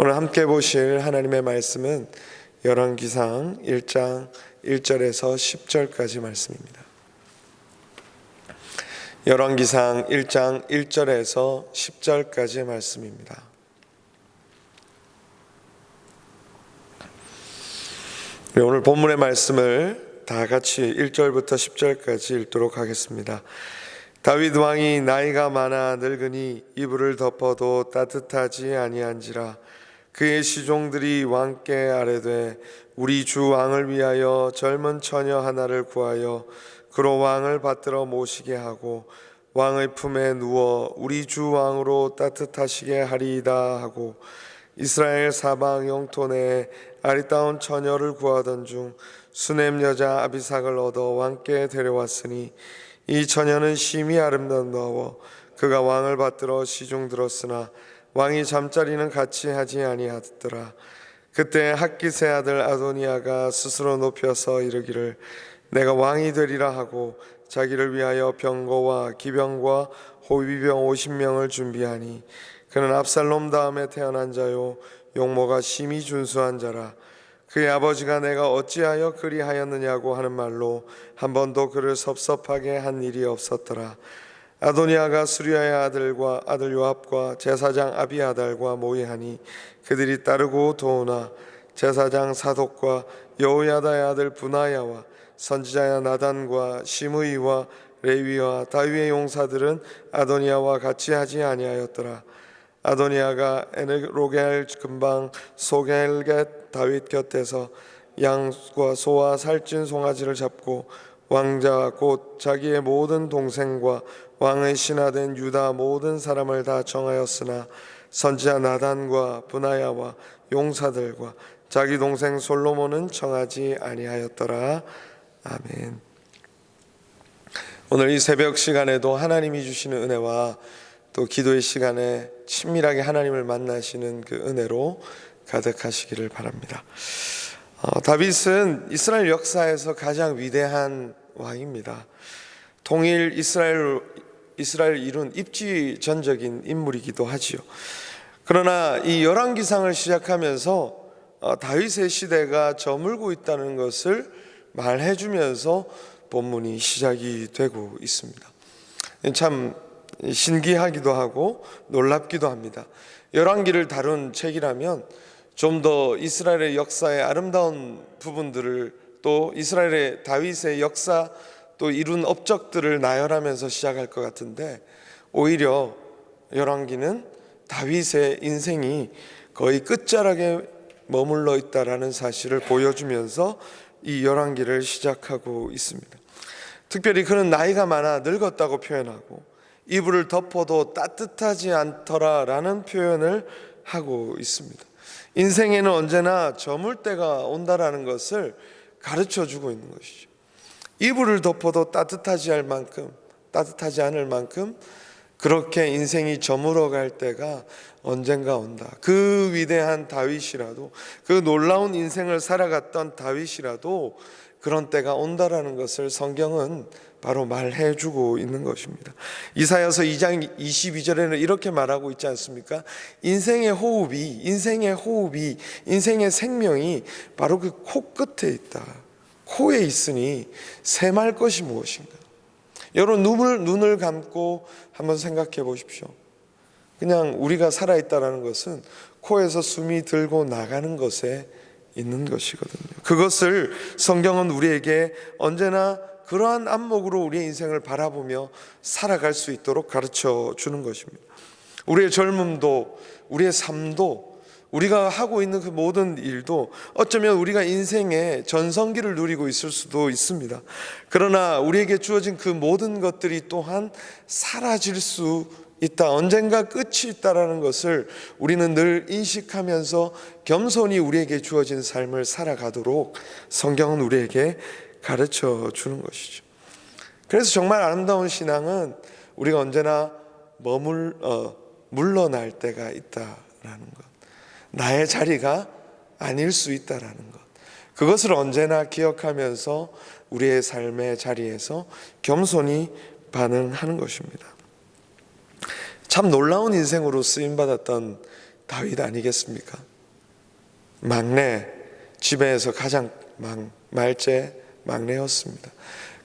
오늘 함께 보실 하나님의 말씀은 열왕기상 1장 1절에서 10절까지 말씀입니다. 열왕기상 1장 1절에서 10절까지 말씀입니다. 오늘 본문의 말씀을 다 같이 1절부터 10절까지 읽도록 하겠습니다. 다윗 왕이 나이가 많아 늙으니 이불을 덮어도 따뜻하지 아니한지라. 그의 시종들이 왕께 아뢰되 우리 주 왕을 위하여 젊은 처녀 하나를 구하여 그로 왕을 받들어 모시게 하고 왕의 품에 누워 우리 주 왕으로 따뜻하시게 하리이다 하고 이스라엘 사방 영토 내에 아리따운 처녀를 구하던 중 수넴 여자 아비삭을 얻어 왕께 데려왔으니 이 처녀는 심히 아름다워 그가 왕을 받들어 시중 들었으나 왕이 잠자리는 같이 하지 아니하더라. 그때 학깃의 아들 아도니아가 스스로 높여서 이르기를 내가 왕이 되리라 하고 자기를 위하여 병거와 기병과 호위병 50명을 준비하니 그는 압살롬 다음에 태어난 자요 용모가 심히 준수한 자라. 그의 아버지가 내가 어찌하여 그리하였느냐고 하는 말로 한 번도 그를 섭섭하게 한 일이 없었더라. 아도니아가 수리아의 아들과 아들 요압과 제사장 아비아달과 모의하니 그들이 따르고 도우나 제사장 사독과 여호야다의 아들 브나야와 선지자야 나단과 시므이와 레위와 다윗의 용사들은 아도니아와 같이 하지 아니하였더라. 아도니아가 에르로겔 근방 소겔겟 다윗 곁에서 양과 소와 살찐 송아지를 잡고 왕자 곧 자기의 모든 동생과 왕의 신하된 유다 모든 사람을 다 정하였으나 선지자 나단과 브나야와 용사들과 자기 동생 솔로몬은 정하지 아니하였더라. 아멘. 오늘 이 새벽 시간에도 하나님이 주시는 은혜와 또 기도의 시간에 친밀하게 하나님을 만나시는 그 은혜로 가득하시기를 바랍니다. 다윗은 이스라엘 역사에서 가장 위대한 왕입니다. 통일 이스라엘 이룬 입지전적인 인물이기도 하지요. 그러나 이 열왕기상을 시작하면서 다윗의 시대가 저물고 있다는 것을 말해주면서 본문이 시작이 되고 있습니다. 참 신기하기도 하고 놀랍기도 합니다. 열왕기를 다룬 책이라면 좀 더 이스라엘의 역사의 아름다운 부분들을 또 이스라엘의 다윗의 역사 또 이룬 업적들을 나열하면서 시작할 것 같은데 오히려 열왕기는 다윗의 인생이 거의 끝자락에 머물러 있다라는 사실을 보여주면서 이 열왕기를 시작하고 있습니다. 특별히 그는 나이가 많아 늙었다고 표현하고 이불을 덮어도 따뜻하지 않더라라는 표현을 하고 있습니다. 인생에는 언제나 저물 때가 온다라는 것을 가르쳐주고 있는 것이죠. 이불을 덮어도 따뜻하지 않을 만큼 그렇게 인생이 저물어갈 때가 언젠가 온다. 그 위대한 다윗이라도 그 놀라운 인생을 살아갔던 다윗이라도 그런 때가 온다라는 것을 성경은 바로 말해주고 있는 것입니다. 이사야서 2장 22절에는 이렇게 말하고 있지 않습니까? 인생의 호흡이 인생의 생명이 바로 그 코끝에 있다. 코에 있으니 샘할 것이 무엇인가? 여러분 눈을 감고 한번 생각해 보십시오. 그냥 우리가 살아있다는 것은 코에서 숨이 들고 나가는 것에 있는 것이거든요. 그것을 성경은 우리에게 언제나 그러한 안목으로 우리의 인생을 바라보며 살아갈 수 있도록 가르쳐 주는 것입니다. 우리의 젊음도 우리의 삶도 우리가 하고 있는 그 모든 일도 어쩌면 우리가 인생의 전성기를 누리고 있을 수도 있습니다. 그러나 우리에게 주어진 그 모든 것들이 또한 사라질 수 있다. 언젠가 끝이 있다라는 것을 우리는 늘 인식하면서 겸손히 우리에게 주어진 삶을 살아가도록 성경은 우리에게 가르쳐 주는 것이죠. 그래서 정말 아름다운 신앙은 우리가 언제나 물러날 때가 있다라는 것, 나의 자리가 아닐 수 있다라는 것, 그것을 언제나 기억하면서 우리의 삶의 자리에서 겸손히 반응하는 것입니다. 참 놀라운 인생으로 쓰임받았던 다윗 아니겠습니까? 막내, 집에서 가장 말째 막내였습니다.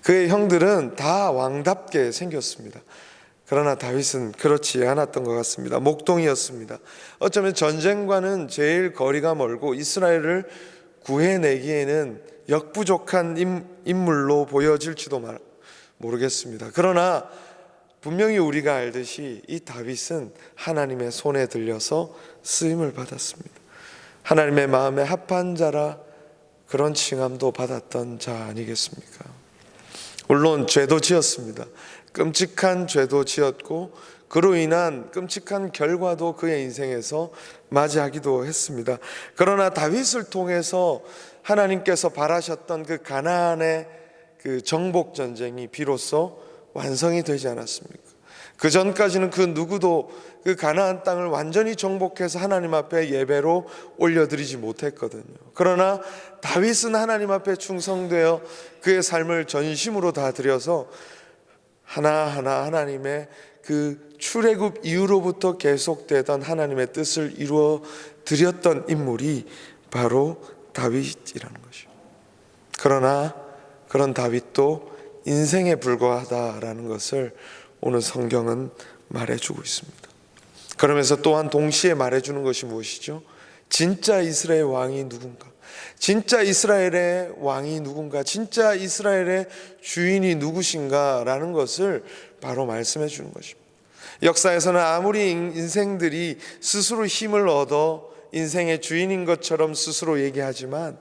그의 형들은 다 왕답게 생겼습니다. 그러나 다윗은 그렇지 않았던 것 같습니다. 목동이었습니다. 어쩌면 전쟁과는 제일 거리가 멀고 이스라엘을 구해내기에는 역부족한 인물로 보여질지도 모르겠습니다. 그러나 분명히 우리가 알듯이 이 다윗은 하나님의 손에 들려서 쓰임을 받았습니다. 하나님의 마음에 합한 자라 그런 칭함도 받았던 자 아니겠습니까? 물론 죄도 지었습니다. 끔찍한 죄도 지었고 그로 인한 끔찍한 결과도 그의 인생에서 맞이하기도 했습니다. 그러나 다윗을 통해서 하나님께서 바라셨던 그 가나안의 그 정복 전쟁이 비로소 완성이 되지 않았습니까? 그 전까지는 그 누구도 그 가나안 땅을 완전히 정복해서 하나님 앞에 예배로 올려드리지 못했거든요. 그러나 다윗은 하나님 앞에 충성되어 그의 삶을 전심으로 다 드려서 하나하나 하나님의 그 출애굽 이후로부터 계속되던 하나님의 뜻을 이루어 드렸던 인물이 바로 다윗이라는 것이죠. 그러나 그런 다윗도 인생에 불과하다라는 것을 오늘 성경은 말해주고 있습니다. 그러면서 또한 동시에 말해주는 것이 무엇이죠? 진짜 이스라엘 왕이 누군가? 진짜 이스라엘의 왕이 누군가? 진짜 이스라엘의 주인이 누구신가? 라는 것을 바로 말씀해 주는 것입니다. 역사에서는 아무리 인생들이 스스로 힘을 얻어 인생의 주인인 것처럼 스스로 얘기하지만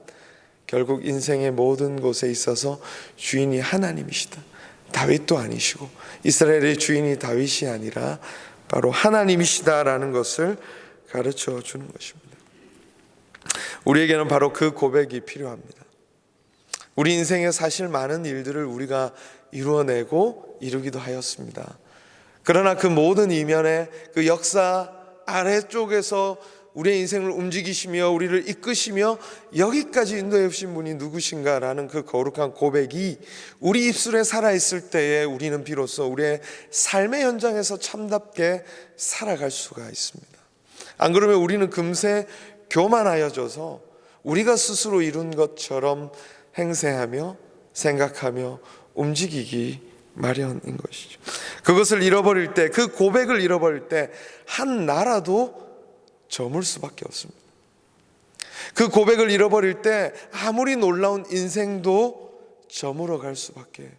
결국 인생의 모든 곳에 있어서 주인이 하나님이시다. 다윗도 아니시고 이스라엘의 주인이 다윗이 아니라 바로 하나님이시다라는 것을 가르쳐 주는 것입니다. 우리에게는 바로 그 고백이 필요합니다. 우리 인생에 사실 많은 일들을 우리가 이루어내고 이루기도 하였습니다. 그러나 그 모든 이면에 그 역사 아래쪽에서 우리의 인생을 움직이시며 우리를 이끄시며 여기까지 인도해 주신 분이 누구신가라는 그 거룩한 고백이 우리 입술에 살아있을 때에 우리는 비로소 우리의 삶의 현장에서 참답게 살아갈 수가 있습니다. 안 그러면 우리는 금세 교만하여져서 우리가 스스로 이룬 것처럼 행세하며 생각하며 움직이기 마련인 것이죠. 그것을 잃어버릴 때, 그 고백을 잃어버릴 때 한 나라도 저물 수밖에 없습니다. 그 고백을 잃어버릴 때 아무리 놀라운 인생도 저물어 갈 수밖에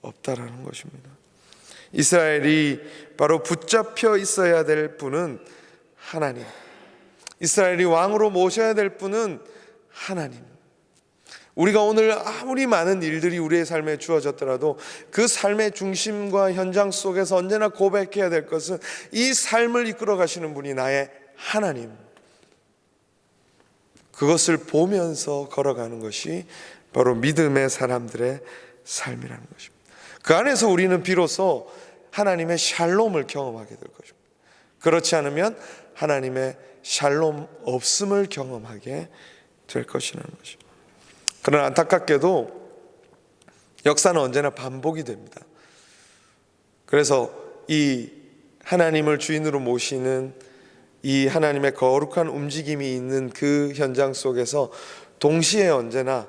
없다라는 것입니다. 이스라엘이 바로 붙잡혀 있어야 될 분은 하나님, 이스라엘이 왕으로 모셔야 될 분은 하나님. 우리가 오늘 아무리 많은 일들이 우리의 삶에 주어졌더라도 그 삶의 중심과 현장 속에서 언제나 고백해야 될 것은 이 삶을 이끌어 가시는 분이 나의 하나님. 그것을 보면서 걸어가는 것이 바로 믿음의 사람들의 삶이라는 것입니다. 그 안에서 우리는 비로소 하나님의 샬롬을 경험하게 될 것입니다. 그렇지 않으면 하나님의 샬롬 없음을 경험하게 될 것이라는 것입니다. 그러나 안타깝게도 역사는 언제나 반복이 됩니다. 그래서 이 하나님을 주인으로 모시는 이 하나님의 거룩한 움직임이 있는 그 현장 속에서 동시에 언제나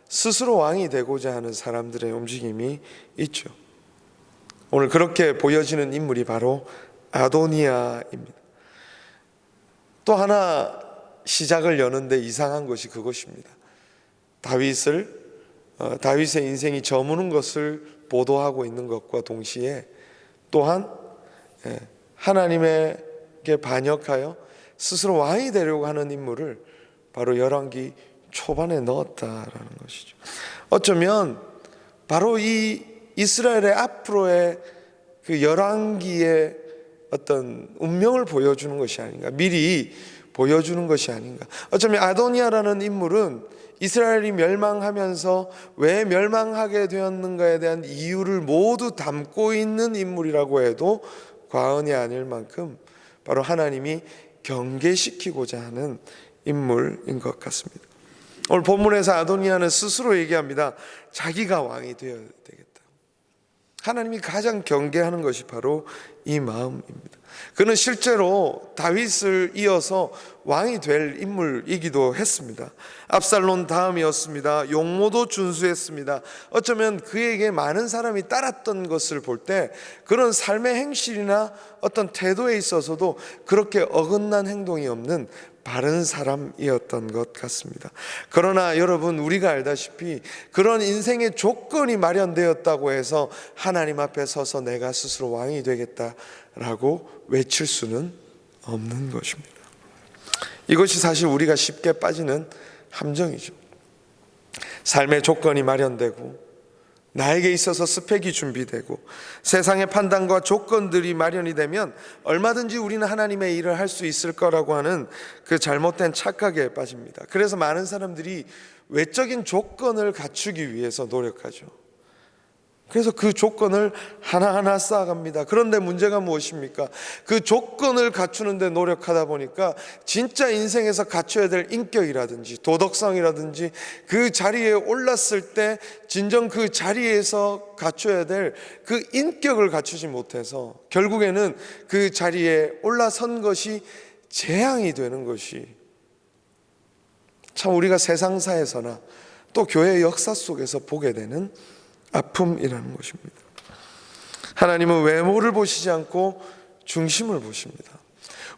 스스로 왕이 되고자 하는 사람들의 움직임이 있죠. 오늘 그렇게 보여지는 인물이 바로 아도니아입니다. 또 하나 시작을 여는데 이상한 것이 그것입니다. 다윗의 인생이 저무는 것을 보도하고 있는 것과 동시에 또한 하나님에게 반역하여 스스로 왕이 되려고 하는 인물을 바로 열왕기 초반에 넣었다라는 것이죠. 어쩌면 바로 이 이스라엘의 앞으로의 그 열왕기의 어떤 운명을 보여주는 것이 아닌가, 미리 보여주는 것이 아닌가. 어쩌면 아도니아라는 인물은 이스라엘이 멸망하면서 왜 멸망하게 되었는가에 대한 이유를 모두 담고 있는 인물이라고 해도 과언이 아닐 만큼 바로 하나님이 경계시키고자 하는 인물인 것 같습니다. 오늘 본문에서 아도니아는 스스로 얘기합니다. 자기가 왕이 되어야 되겠다. 하나님이 가장 경계하는 것이 바로 이 마음입니다. 그는 실제로 다윗을 이어서 왕이 될 인물이기도 했습니다. 압살롬 다음이었습니다. 용모도 준수했습니다. 어쩌면 그에게 많은 사람이 따랐던 것을 볼 때 그런 삶의 행실이나 어떤 태도에 있어서도 그렇게 어긋난 행동이 없는 바른 사람이었던 것 같습니다. 그러나 여러분, 우리가 알다시피 그런 인생의 조건이 마련되었다고 해서 하나님 앞에 서서 내가 스스로 왕이 되겠다라고 외칠 수는 없는 것입니다. 이것이 사실 우리가 쉽게 빠지는 함정이죠. 삶의 조건이 마련되고 나에게 있어서 스펙이 준비되고 세상의 판단과 조건들이 마련이 되면 얼마든지 우리는 하나님의 일을 할 수 있을 거라고 하는 그 잘못된 착각에 빠집니다. 그래서 많은 사람들이 외적인 조건을 갖추기 위해서 노력하죠. 그래서 그 조건을 하나하나 쌓아갑니다. 그런데 문제가 무엇입니까? 그 조건을 갖추는데 노력하다 보니까 진짜 인생에서 갖춰야 될 인격이라든지 도덕성이라든지 그 자리에 올랐을 때 진정 그 자리에서 갖춰야 될 그 인격을 갖추지 못해서 결국에는 그 자리에 올라선 것이 재앙이 되는 것이 참 우리가 세상사에서나 또 교회 역사 속에서 보게 되는 아픔이라는 것입니다. 하나님은 외모를 보시지 않고 중심을 보십니다.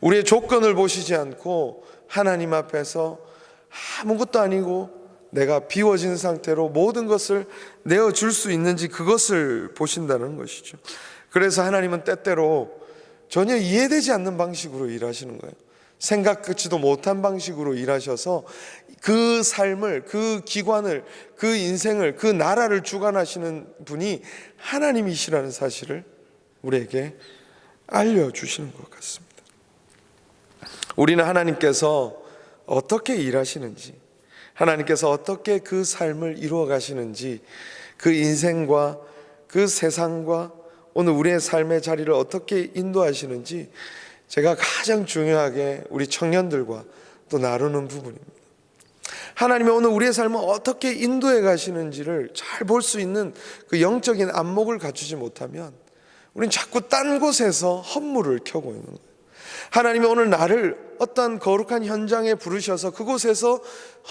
우리의 조건을 보시지 않고 하나님 앞에서 아무것도 아니고 내가 비워진 상태로 모든 것을 내어줄 수 있는지 그것을 보신다는 것이죠. 그래서 하나님은 때때로 전혀 이해되지 않는 방식으로 일하시는 거예요. 생각지도 못한 방식으로 일하셔서 그 삶을, 그 기관을, 그 인생을, 그 나라를 주관하시는 분이 하나님이시라는 사실을 우리에게 알려주시는 것 같습니다. 우리는 하나님께서 어떻게 일하시는지, 하나님께서 어떻게 그 삶을 이루어 가시는지, 그 인생과 그 세상과 오늘 우리의 삶의 자리를 어떻게 인도하시는지 제가 가장 중요하게 우리 청년들과 또 나누는 부분입니다. 하나님이 오늘 우리의 삶을 어떻게 인도해 가시는지를 잘 볼 수 있는 그 영적인 안목을 갖추지 못하면 우리는 자꾸 딴 곳에서 헌물을 켜고 있는 거예요. 하나님이 오늘 나를 어떤 거룩한 현장에 부르셔서 그곳에서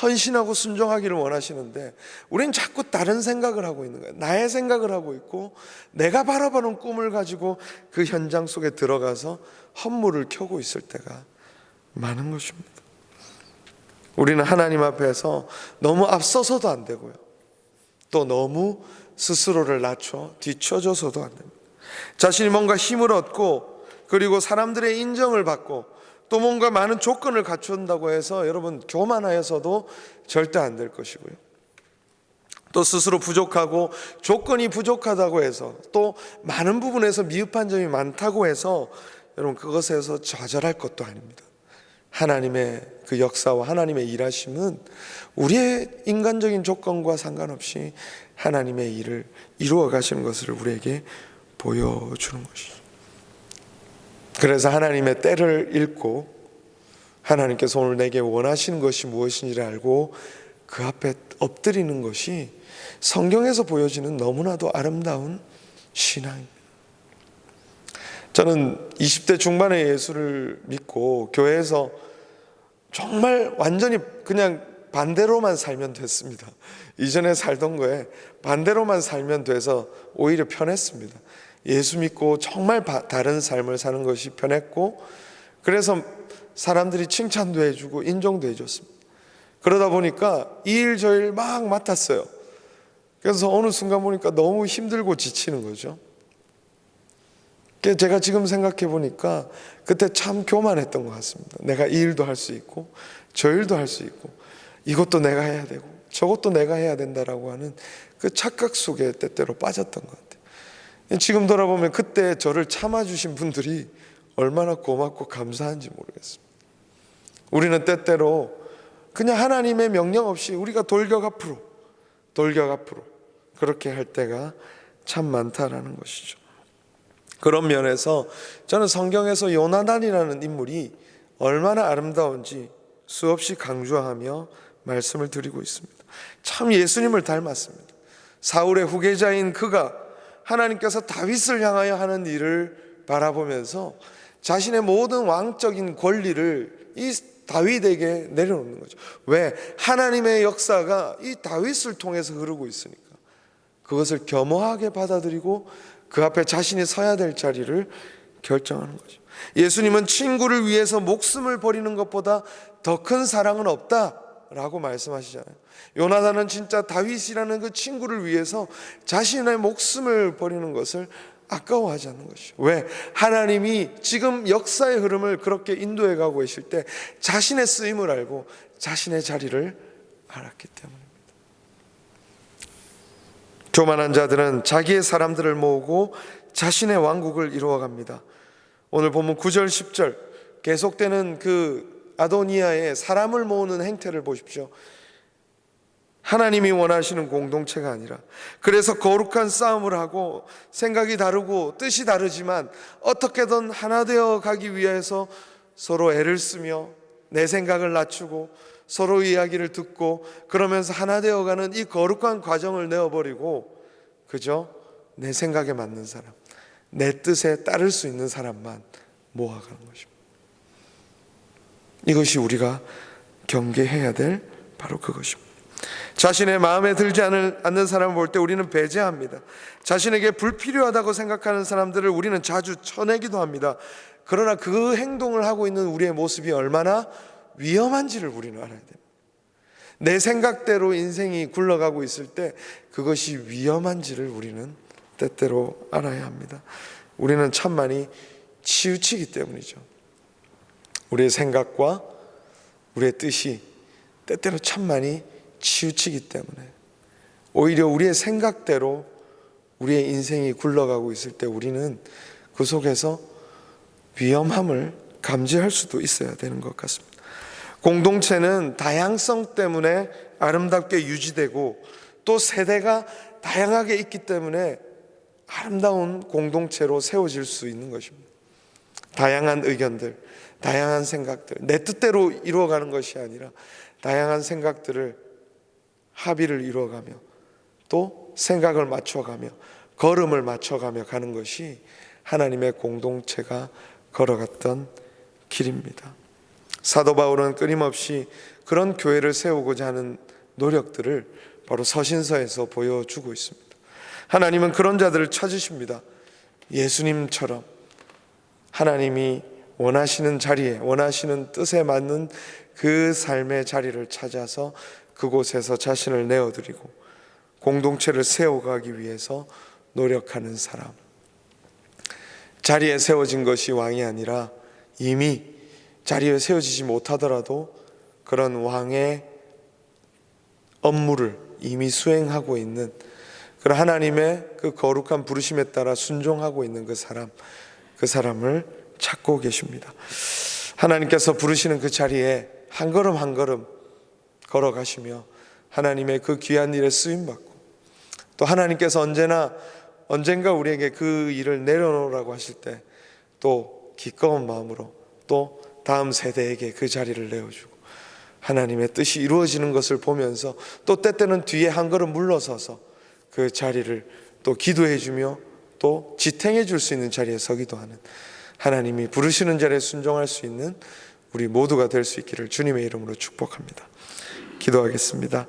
헌신하고 순종하기를 원하시는데 우리는 자꾸 다른 생각을 하고 있는 거예요. 나의 생각을 하고 있고 내가 바라보는 꿈을 가지고 그 현장 속에 들어가서 헌물을 켜고 있을 때가 많은 것입니다. 우리는 하나님 앞에서 너무 앞서서도 안 되고요, 또 너무 스스로를 낮춰 뒤쳐져서도 안 됩니다. 자신이 뭔가 힘을 얻고 그리고 사람들의 인정을 받고 또 뭔가 많은 조건을 갖춘다고 해서 여러분 교만하여서도 절대 안 될 것이고요, 또 스스로 부족하고 조건이 부족하다고 해서 또 많은 부분에서 미흡한 점이 많다고 해서 여러분 그것에서 좌절할 것도 아닙니다. 하나님의 그 역사와 하나님의 일하심은 우리의 인간적인 조건과 상관없이 하나님의 일을 이루어 가시는 것을 우리에게 보여주는 것이죠. 그래서 하나님의 때를 읽고 하나님께서 오늘 내게 원하시는 것이 무엇인지를 알고 그 앞에 엎드리는 것이 성경에서 보여지는 너무나도 아름다운 신앙입니다. 저는 20대 중반에 예수를 믿고 교회에서 정말 완전히 그냥 반대로만 살면 됐습니다. 이전에 살던 거에 반대로만 살면 돼서 오히려 편했습니다. 예수 믿고 정말 다른 삶을 사는 것이 편했고, 그래서 사람들이 칭찬도 해주고 인정도 해줬습니다. 그러다 보니까 이 일 저 일 막 맡았어요. 그래서 어느 순간 보니까 너무 힘들고 지치는 거죠. 제가 지금 생각해 보니까 그때 참 교만했던 것 같습니다. 내가 이 일도 할 수 있고 저 일도 할 수 있고 이것도 내가 해야 되고 저것도 내가 해야 된다라고 하는 그 착각 속에 때때로 빠졌던 것 같아요. 지금 돌아보면 그때 저를 참아주신 분들이 얼마나 고맙고 감사한지 모르겠습니다. 우리는 때때로 그냥 하나님의 명령 없이 우리가 돌격 앞으로 그렇게 할 때가 참 많다라는 것이죠. 그런 면에서 저는 성경에서 요나단이라는 인물이 얼마나 아름다운지 수없이 강조하며 말씀을 드리고 있습니다. 참 예수님을 닮았습니다. 사울의 후계자인 그가 하나님께서 다윗을 향하여 하는 일을 바라보면서 자신의 모든 왕적인 권리를 이 다윗에게 내려놓는 거죠. 왜? 하나님의 역사가 이 다윗을 통해서 흐르고 있으니까 그것을 겸허하게 받아들이고 그 앞에 자신이 서야 될 자리를 결정하는 거죠. 예수님은 친구를 위해서 목숨을 버리는 것보다 더 큰 사랑은 없다라고 말씀하시잖아요. 요나단은 진짜 다윗이라는 그 친구를 위해서 자신의 목숨을 버리는 것을 아까워하지 않는 것이죠. 왜? 하나님이 지금 역사의 흐름을 그렇게 인도해 가고 계실 때 자신의 쓰임을 알고 자신의 자리를 알았기 때문입니다. 교만한 자들은 자기의 사람들을 모으고 자신의 왕국을 이루어갑니다. 오늘 본문 9절 10절 계속되는 그 아도니아의 사람을 모으는 행태를 보십시오. 하나님이 원하시는 공동체가 아니라, 그래서 거룩한 싸움을 하고 생각이 다르고 뜻이 다르지만 어떻게든 하나 되어 가기 위해서 서로 애를 쓰며 내 생각을 낮추고 서로 이야기를 듣고 그러면서 하나 되어가는 이 거룩한 과정을 내어버리고 그저 내 생각에 맞는 사람, 내 뜻에 따를 수 있는 사람만 모아가는 것입니다. 이것이 우리가 경계해야 될 바로 그것입니다. 자신의 마음에 들지 않는 사람을 볼 때 우리는 배제합니다. 자신에게 불필요하다고 생각하는 사람들을 우리는 자주 쳐내기도 합니다. 그러나 그 행동을 하고 있는 우리의 모습이 얼마나 위험한지를 우리는 알아야 됩니다. 내 생각대로 인생이 굴러가고 있을 때 그것이 위험한지를 우리는 때때로 알아야 합니다. 우리는 참 많이 치우치기 때문이죠. 우리의 생각과 우리의 뜻이 때때로 참 많이 치우치기 때문에 오히려 우리의 생각대로 우리의 인생이 굴러가고 있을 때 우리는 그 속에서 위험함을 감지할 수도 있어야 되는 것 같습니다. 공동체는 다양성 때문에 아름답게 유지되고 또 세대가 다양하게 있기 때문에 아름다운 공동체로 세워질 수 있는 것입니다. 다양한 의견들, 다양한 생각들, 내 뜻대로 이루어가는 것이 아니라 다양한 생각들을 합의를 이루어가며 또 생각을 맞춰가며 걸음을 맞춰가며 가는 것이 하나님의 공동체가 걸어갔던 길입니다. 사도 바울은 끊임없이 그런 교회를 세우고자 하는 노력들을 바로 서신서에서 보여주고 있습니다. 하나님은 그런 자들을 찾으십니다. 예수님처럼 하나님이 원하시는 자리에, 원하시는 뜻에 맞는 그 삶의 자리를 찾아서 그곳에서 자신을 내어드리고 공동체를 세워가기 위해서 노력하는 사람. 자리에 세워진 것이 왕이 아니라 이미 자리에 세워지지 못하더라도 그런 왕의 업무를 이미 수행하고 있는 그런 하나님의 그 거룩한 부르심에 따라 순종하고 있는 그 사람을 찾고 계십니다. 하나님께서 부르시는 그 자리에 한 걸음 한 걸음 걸어가시며 하나님의 그 귀한 일에 쓰임받고 또 하나님께서 언젠가 우리에게 그 일을 내려놓으라고 하실 때 또 기꺼운 마음으로 또 다음 세대에게 그 자리를 내어주고 하나님의 뜻이 이루어지는 것을 보면서 또 때때는 뒤에 한 걸음 물러서서 그 자리를 또 기도해주며 또 지탱해 줄 수 있는 자리에 서기도 하는 하나님이 부르시는 자리에 순종할 수 있는 우리 모두가 될 수 있기를 주님의 이름으로 축복합니다. 기도하겠습니다.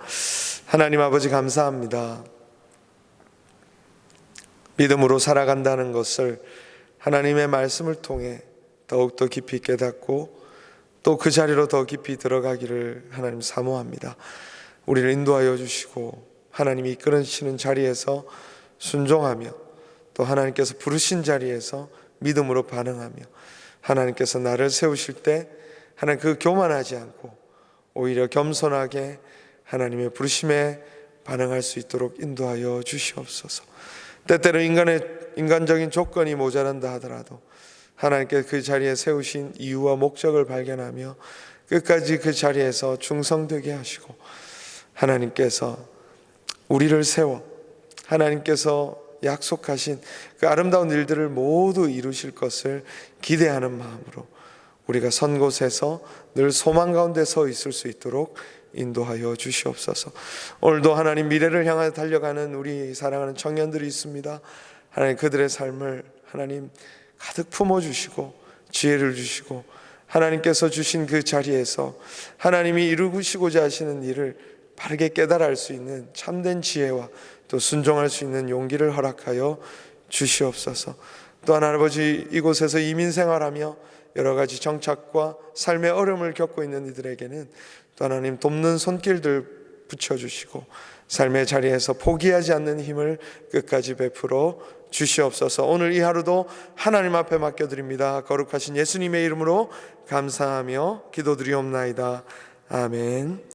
하나님 아버지 감사합니다. 믿음으로 살아간다는 것을 하나님의 말씀을 통해 더욱더 깊이 깨닫고 또 그 자리로 더 깊이 들어가기를 하나님 사모합니다. 우리를 인도하여 주시고 하나님이 이끌으시는 자리에서 순종하며 또 하나님께서 부르신 자리에서 믿음으로 반응하며 하나님께서 나를 세우실 때 하나님 그 교만하지 않고 오히려 겸손하게 하나님의 부르심에 반응할 수 있도록 인도하여 주시옵소서. 때때로 인간적인 조건이 모자란다 하더라도 하나님께 그 자리에 세우신 이유와 목적을 발견하며 끝까지 그 자리에서 충성되게 하시고 하나님께서 우리를 세워 하나님께서 약속하신 그 아름다운 일들을 모두 이루실 것을 기대하는 마음으로 우리가 선 곳에서 늘 소망 가운데 서 있을 수 있도록 인도하여 주시옵소서. 오늘도 하나님 미래를 향해 달려가는 우리 사랑하는 청년들이 있습니다. 하나님 그들의 삶을 하나님 가득 품어주시고 지혜를 주시고 하나님께서 주신 그 자리에서 하나님이 이루시고자 하시는 일을 바르게 깨달아 알 수 있는 참된 지혜와 또 순종할 수 있는 용기를 허락하여 주시옵소서. 또한 아버지, 이곳에서 이민 생활하며 여러 가지 정착과 삶의 어려움을 겪고 있는 이들에게는 또 하나님 돕는 손길들 붙여주시고 삶의 자리에서 포기하지 않는 힘을 끝까지 베풀어 주시옵소서. 오늘 이 하루도 하나님 앞에 맡겨드립니다. 거룩하신 예수님의 이름으로 감사하며 기도드리옵나이다. 아멘.